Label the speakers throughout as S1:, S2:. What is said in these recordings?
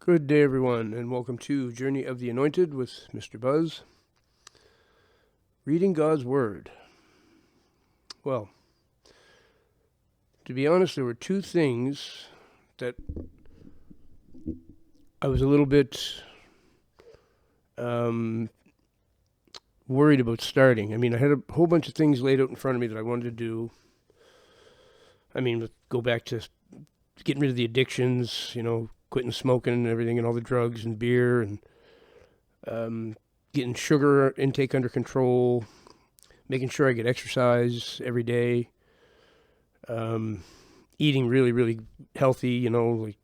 S1: Good day, everyone, and welcome to Journey of the Anointed with Mr. Buzz. Reading God's Word. Well, to be honest, there were two things that I was a little bit worried about starting. I had a whole bunch of things laid out in front of me that I wanted to do. Go back to getting rid of the addictions, quitting smoking and everything and all the drugs and beer and getting sugar intake under control, making sure I get exercise every day, eating really, really healthy, like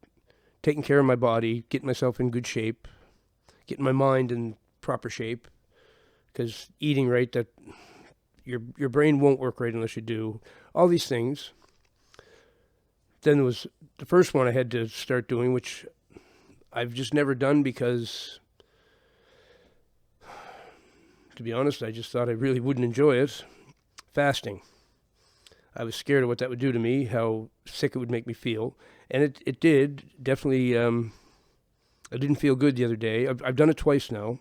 S1: taking care of my body, getting myself in good shape, getting my mind in proper shape, because eating right, that your brain won't work right unless you do all these things. Then there was the first one I had to start doing, which I've just never done because, to be honest, I just thought I really wouldn't enjoy it. Fasting. I was scared of what that would do to me, how sick it would make me feel. And it did. Definitely, I didn't feel good the other day. I've done it twice now.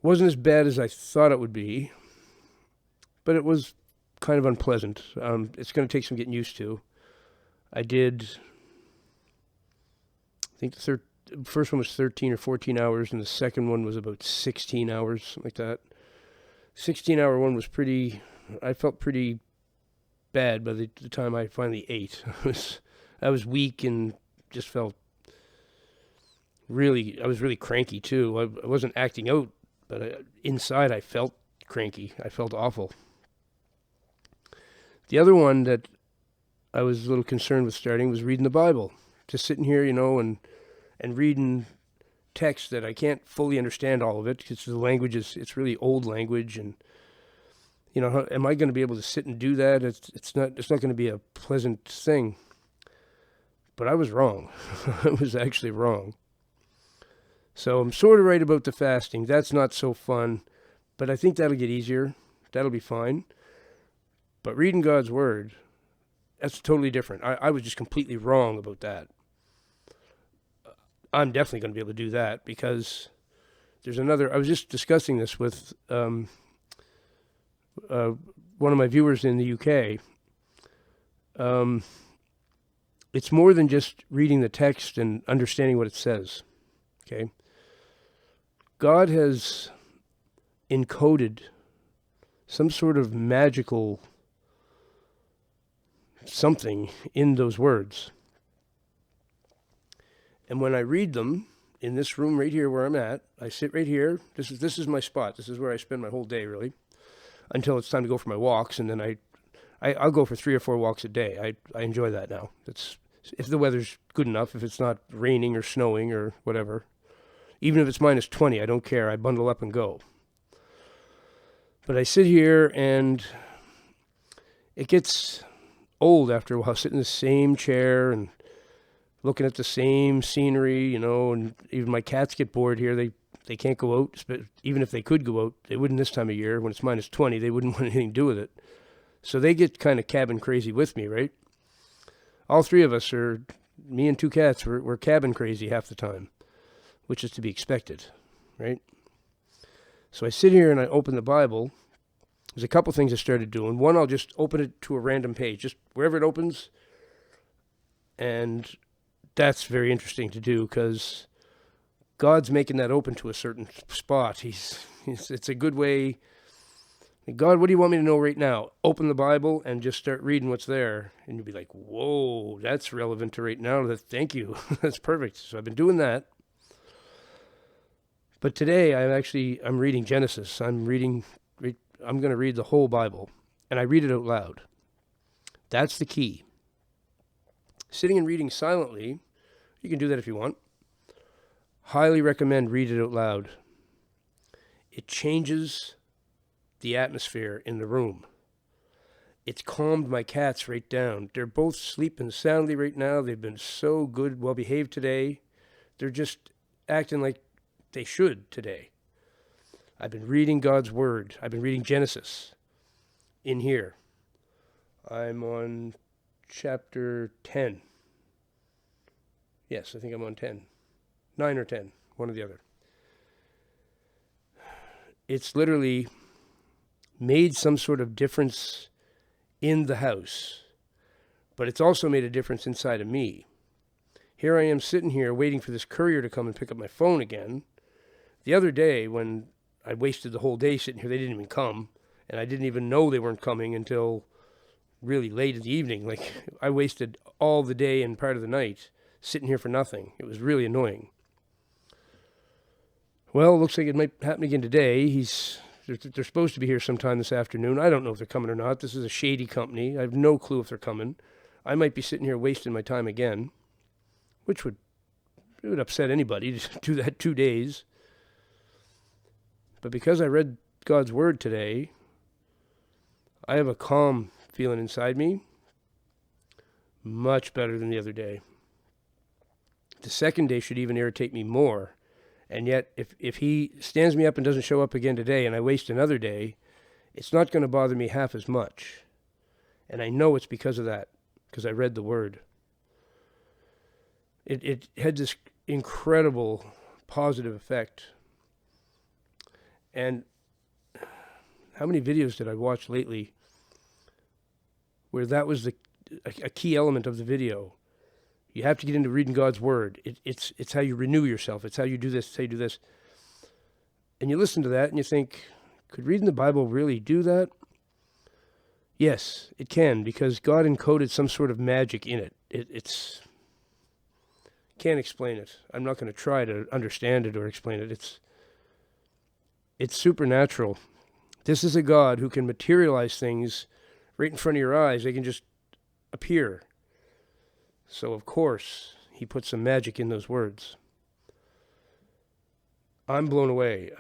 S1: Wasn't as bad as I thought it would be, but it was kind of unpleasant. It's going to take some getting used to. I think the first one was 13 or 14 hours, and the second one was about 16 hours, something like that. 16-hour one was I felt pretty bad by the time I finally ate. I was weak and just felt I was really cranky too. I wasn't acting out, but inside I felt cranky. I felt awful. The other one that I was a little concerned with starting was reading the Bible. Just sitting here, and reading text that I can't fully understand all of it because the language it's really old language, and am I going to be able to sit and do that? It's not going to be a pleasant thing. But I was wrong. I was actually wrong. So I'm sort of right about the fasting. That's not so fun, but I think that'll get easier. That'll be fine. But reading God's Word, that's totally different. I was just completely wrong about that. I'm definitely going to be able to do that because there's I was just discussing this with one of my viewers in the UK. It's more than just reading the text and understanding what it says. Okay? God has encoded some sort of magical something in those words. And when I read them in this room right here where I'm at, I sit right here. This is my spot. This is where I spend my whole day, really, until it's time to go for my walks. And then I'll go for 3 or 4 walks a day. I enjoy that now. If the weather's good enough, if it's not raining or snowing or whatever. Even if it's minus 20, I don't care. I bundle up and go. But I sit here and it gets old after a while, sitting in the same chair and looking at the same scenery, and even my cats get bored here. They can't go out, but even if they could go out, they wouldn't this time of year. When it's minus 20, they wouldn't want anything to do with it. So they get kind of cabin crazy with me, right? All 3 of us me and 2 cats, we're cabin crazy half the time, which is to be expected, right? So I sit here and I open the Bible. There's a couple things I started doing. One, I'll just open it to a random page, just wherever it opens. And that's very interesting to do because God's making that open to a certain spot. It's a good way. God, what do you want me to know right now? Open the Bible and just start reading what's there. And you'll be like, whoa, that's relevant to right now. Thank you. That's perfect. So I've been doing that. But today I'm reading Genesis. I'm going to read the whole Bible. And I read it out loud. That's the key. Sitting and reading silently, you can do that if you want. Highly recommend read it out loud. It changes the atmosphere in the room. It's calmed my cats right down. They're both sleeping soundly right now. They've been so good, well behaved today. They're just acting like they should today. I've been reading God's Word. I've been reading Genesis in here. I'm on chapter 10. Yes, I think I'm on 10. 9 or 10, one or the other. It's literally made some sort of difference in the house, but it's also made a difference inside of me. Here I am sitting here waiting for this courier to come and pick up my phone again. The other day when I wasted the whole day sitting here, they didn't even come, and I didn't even know they weren't coming until really late in the evening. Like, I wasted all the day and part of the night sitting here for nothing. It was really annoying. Well, it looks like it might happen again today. They're supposed to be here sometime this afternoon. I don't know if they're coming or not. This is a shady company. I have no clue if they're coming. I might be sitting here wasting my time again, which would upset anybody to do that 2 days. But because I read God's word today, I have a calm feeling inside me, much better than the other day. The second day should even irritate me more. And yet, if he stands me up and doesn't show up again today and I waste another day, it's not going to bother me half as much. And I know it's because of that, because I read the word. It had this incredible positive effect. And how many videos did I watch lately where that was a key element of the video? You have to get into reading God's word. It's how you renew yourself. It's how you do this. It's how you do this. And you listen to that and you think, could reading the Bible really do that? Yes, it can, because God encoded some sort of magic in it. It's can't explain it. I'm not going to try to understand it or explain it. It's supernatural. This is a God who can materialize things right in front of your eyes. They can just appear. So, of course, he put some magic in those words. I'm blown away.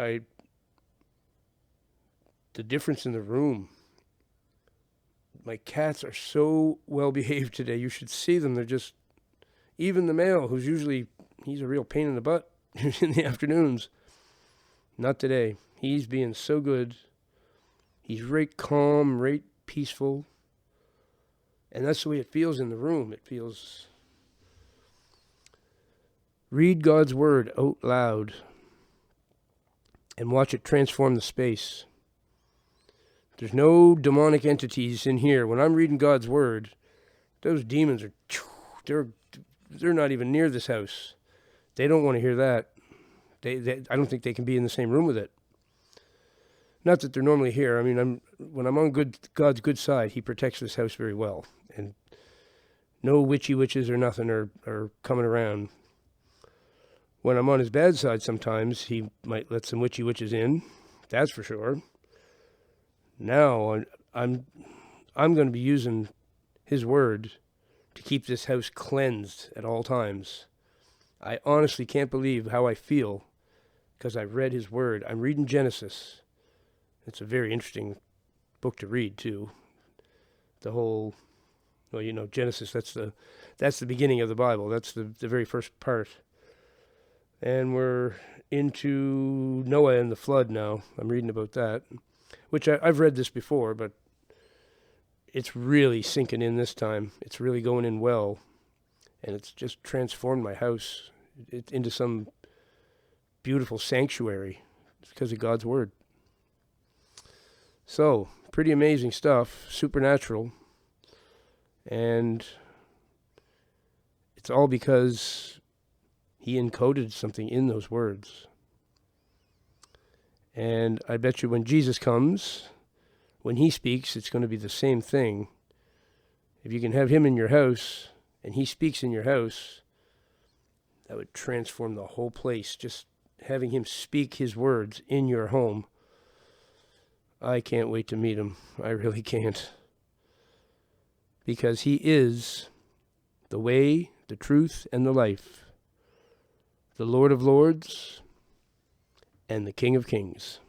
S1: The difference in the room. My cats are so well behaved today. You should see them. They're just, even the male, who's usually, he's a real pain in the butt in the afternoons. Not today. He's being so good. He's right calm, right peaceful. And that's the way it feels in the room. It feels... Read God's word out loud and watch it transform the space. There's no demonic entities in here. When I'm reading God's word, those demons they're not even near this house. They don't want to hear that. I don't think they can be in the same room with it. Not that they're normally here. I mean, when I'm on God's good side, he protects this house very well. And no witches or nothing are coming around. When I'm on his bad side sometimes, he might let some witches in. That's for sure. Now, I'm going to be using his word to keep this house cleansed at all times. I honestly can't believe how I feel because I've read his word. I'm reading Genesis. It's a very interesting book to read, too. The whole, well, you know, Genesis, that's the beginning of the Bible. That's the very first part. And we're into Noah and the flood now. I'm reading about that, which I've read this before, but it's really sinking in this time. It's really going in well, and it's just transformed my house into some beautiful sanctuary because of God's word. So, pretty amazing stuff, supernatural, and it's all because he encoded something in those words. And I bet you when Jesus comes, when he speaks, it's going to be the same thing. If you can have him in your house, and he speaks in your house, that would transform the whole place. Just having him speak his words in your home. I can't wait to meet him. I really can't. Because he is the way, the truth, and the life. The Lord of Lords and the King of Kings.